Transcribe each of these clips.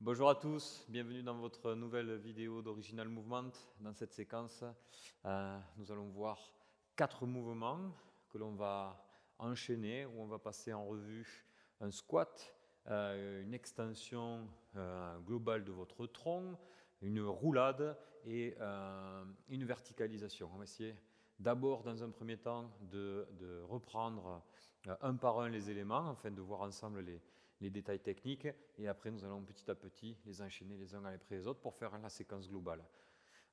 Bonjour à tous, bienvenue dans votre nouvelle vidéo d'Original Movement. Dans cette séquence, nous allons voir 4 mouvements que l'on va enchaîner, où on va passer en revue un squat, une extension globale de votre tronc, une roulade et une verticalisation. On va essayer d'abord, dans un premier temps, de reprendre un par un les éléments, afin de voir ensemble les détails techniques, et après nous allons petit à petit les enchaîner les uns après les autres pour faire la séquence globale.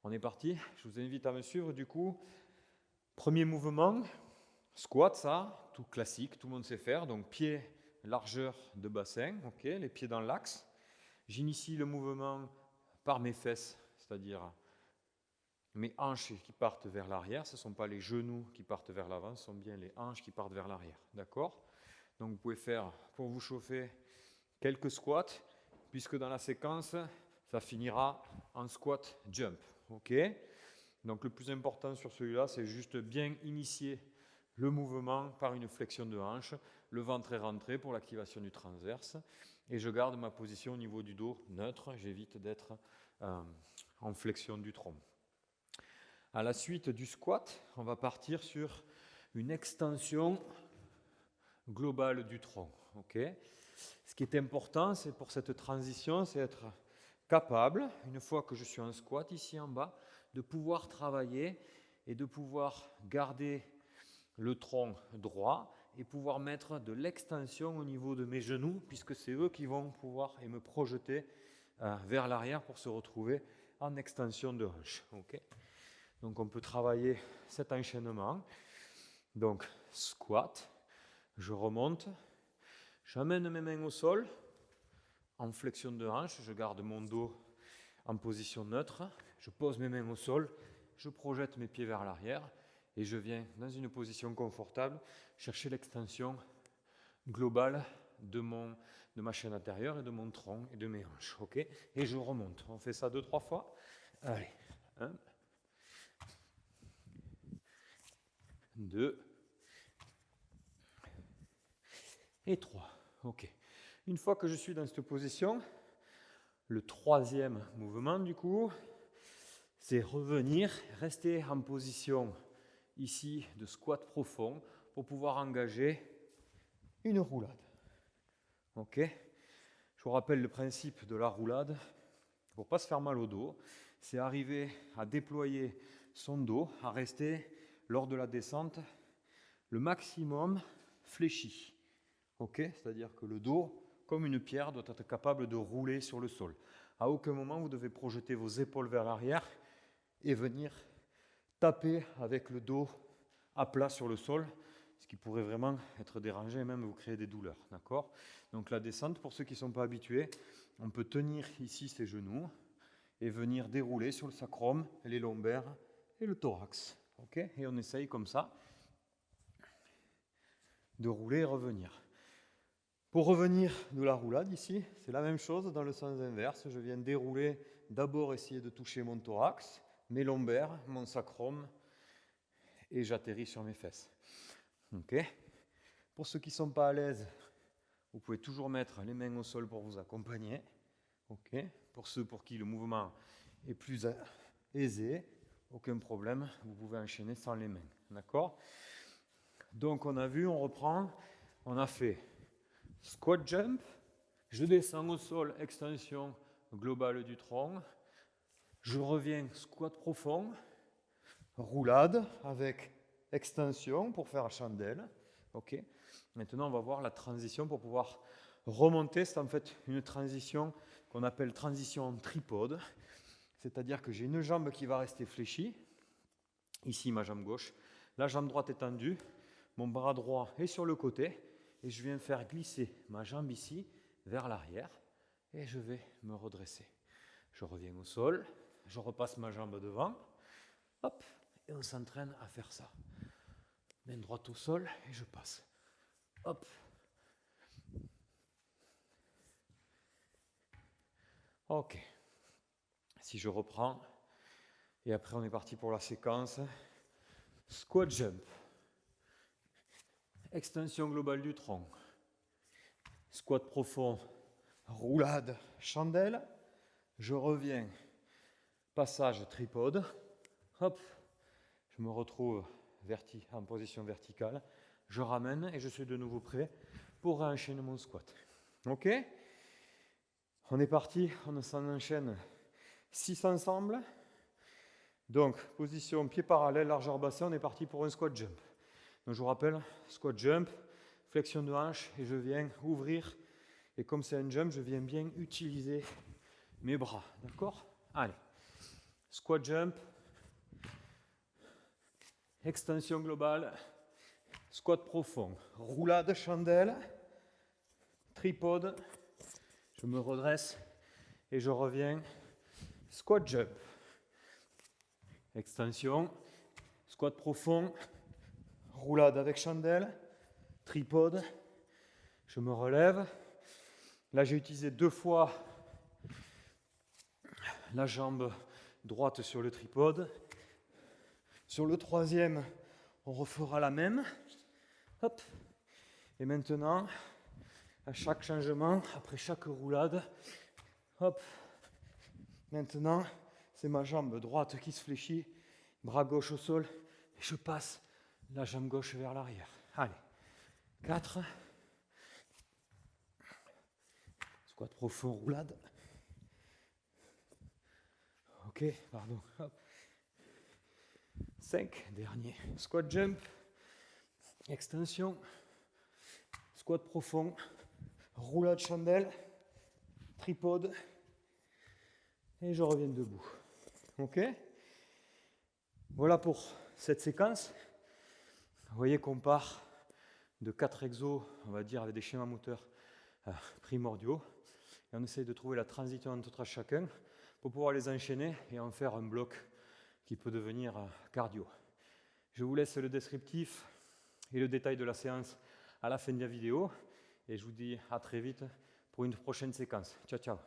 On est parti, je vous invite à me suivre du coup. Premier mouvement, squat, ça, tout classique, tout le monde sait faire, donc pied, largeur de bassin, ok, les pieds dans l'axe. J'initie le mouvement par mes fesses, c'est-à-dire mes hanches qui partent vers l'arrière, ce ne sont pas les genoux qui partent vers l'avant, ce sont bien les hanches qui partent vers l'arrière, d'accord? Donc vous pouvez faire, pour vous chauffer, quelques squats, puisque dans la séquence, ça finira en squat jump. Ok? Donc le plus important sur celui-là, c'est juste bien initier le mouvement par une flexion de hanche. Le ventre est rentré pour l'activation du transverse. Et je garde ma position au niveau du dos neutre. J'évite d'être en flexion du tronc. À la suite du squat, on va partir sur une extension globale du tronc. Okay. Ce qui est important, c'est pour cette transition, c'est être capable, une fois que je suis en squat ici en bas, de pouvoir travailler et de pouvoir garder le tronc droit et pouvoir mettre de l'extension au niveau de mes genoux, puisque c'est eux qui vont pouvoir et me projeter vers l'arrière pour se retrouver en extension de hanche. Okay. Donc on peut travailler cet enchaînement. Donc squat, je remonte, j'amène mes mains au sol, en flexion de hanche, je garde mon dos en position neutre, je pose mes mains au sol, je projette mes pieds vers l'arrière et je viens dans une position confortable chercher l'extension globale de ma chaîne intérieure et de mon tronc et de mes hanches. Okay, et je remonte. On fait ça 2-3 fois. Allez, 1, 2 et 3. Ok. Une fois que je suis dans cette position, le troisième mouvement du coup, c'est revenir, rester en position ici de squat profond pour pouvoir engager une roulade. Ok. Je vous rappelle le principe de la roulade. Pour ne pas se faire mal au dos, c'est arriver à déployer son dos, à rester lors de la descente le maximum fléchi. Okay, c'est-à-dire que le dos, comme une pierre, doit être capable de rouler sur le sol. À aucun moment, vous devez projeter vos épaules vers l'arrière et venir taper avec le dos à plat sur le sol, ce qui pourrait vraiment être dérangé et même vous créer des douleurs. D'accord? Donc la descente, pour ceux qui ne sont pas habitués, on peut tenir ici ses genoux et venir dérouler sur le sacrum, les lombaires et le thorax. Okay, et on essaye comme ça de rouler et revenir. Pour revenir de la roulade ici, c'est la même chose dans le sens inverse. Je viens dérouler, d'abord essayer de toucher mon thorax, mes lombaires, mon sacrum, et j'atterris sur mes fesses. Okay. Pour ceux qui ne sont pas à l'aise, vous pouvez toujours mettre les mains au sol pour vous accompagner. Okay. Pour ceux pour qui le mouvement est plus aisé, aucun problème, vous pouvez enchaîner sans les mains. D'accord? Donc on a vu, on reprend, on a fait squat jump, je descends au sol, extension globale du tronc, je reviens squat profond, roulade avec extension pour faire chandelle. Okay. Maintenant, on va voir la transition pour pouvoir remonter. C'est en fait une transition qu'on appelle transition en tripode, c'est-à-dire que j'ai une jambe qui va rester fléchie, ici ma jambe gauche, la jambe droite est tendue, mon bras droit est sur le côté, et je viens faire glisser ma jambe ici vers l'arrière et je vais me redresser. Je reviens au sol, je repasse ma jambe devant, hop, et on s'entraîne à faire ça. Main droite au sol et je passe. Hop. Ok. Si je reprends, et après on est parti pour la séquence squat jump. Extension globale du tronc. Squat profond roulade, chandelle. Je reviens, passage tripode. Hop, je me retrouve en position verticale. Je ramène et je suis de nouveau prêt pour enchaîner mon squat. Ok? On est parti, on s'en enchaîne 6 ensemble. Donc, position pied parallèle, largeur bassin, on est parti pour un squat jump. Donc, je vous rappelle, squat jump, flexion de hanche et je viens ouvrir. Et comme c'est un jump, je viens bien utiliser mes bras. D'accord? Allez, squat jump, extension globale, squat profond, roulade chandelle, tripode, je me redresse et je reviens, squat jump, extension, squat profond, roulade avec chandelle, tripode, je me relève. Là j'ai utilisé 2 fois la jambe droite sur le tripode. Sur le 3e, on refera la même. Hop. Et maintenant, à chaque changement, après chaque roulade, hop. Maintenant, c'est ma jambe droite qui se fléchit, bras gauche au sol, et je passe la jambe gauche vers l'arrière. Allez, 4. Squat profond, roulade. Ok, pardon. Hop. 5, dernier. Squat jump, extension, squat profond, roulade chandelle, tripode, et je reviens debout. Ok? Voilà pour cette séquence. Vous voyez qu'on part de 4 exos, on va dire, avec des schémas moteurs primordiaux, et on essaye de trouver la transition entre chacun pour pouvoir les enchaîner et en faire un bloc qui peut devenir cardio. Je vous laisse le descriptif et le détail de la séance à la fin de la vidéo et je vous dis à très vite pour une prochaine séquence. Ciao, ciao.